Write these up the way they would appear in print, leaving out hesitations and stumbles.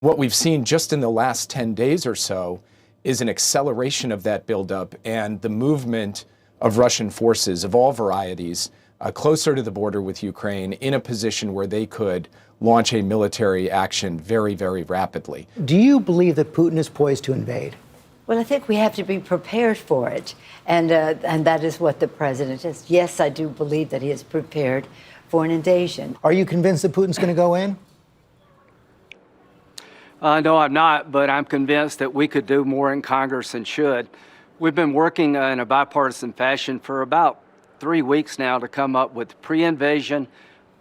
What we've seen just in the last 10 days or so is an acceleration of that buildup and the movement of Russian forces of all varieties closer to the border with Ukraine in a position where they could launch a military action very, very rapidly. Do you believe that Putin is poised to invade? Well, I think we have to be prepared for it. And that is what the president is. Yes, I do believe that he is prepared for an invasion. Are you convinced that Putin's going to go in? No, I'm not, but I'm convinced that we could do more in Congress and should. We've been working in a bipartisan fashion for about 3 weeks now to come up with pre-invasion,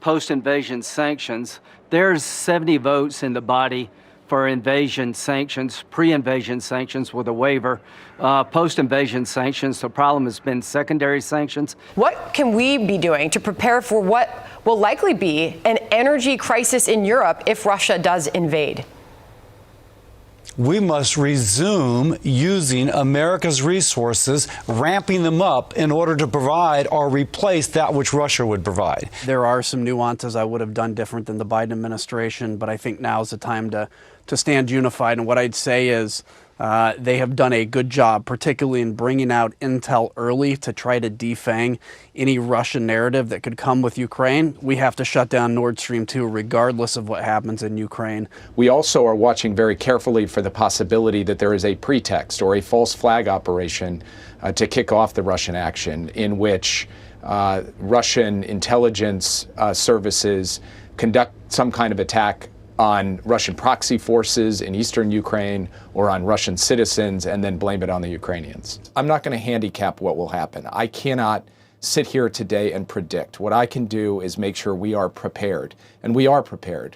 post-invasion sanctions. There's 70 votes in the body for invasion sanctions, pre-invasion sanctions with a waiver, post-invasion sanctions. The problem has been secondary sanctions. What can we be doing to prepare for what will likely be an energy crisis in Europe if Russia does invade? We must resume using America's resources, ramping them up in order to provide or replace that which Russia would provide. There are some nuances I would have done different than the Biden administration, but I think now is the time to stand unified. And what I'd say is they have done a good job, particularly in bringing out intel early to try to defang any Russian narrative that could come with Ukraine. We have to shut down Nord Stream 2 regardless of what happens in Ukraine. We also are watching very carefully for the possibility that there is a pretext or a false flag operation to kick off the Russian action in which Russian intelligence services conduct some kind of attack on Russian proxy forces in eastern Ukraine or on Russian citizens and then blame it on the Ukrainians. I'm not going to handicap what will happen. I cannot sit here today and predict. What I can do is make sure we are prepared, and we are prepared.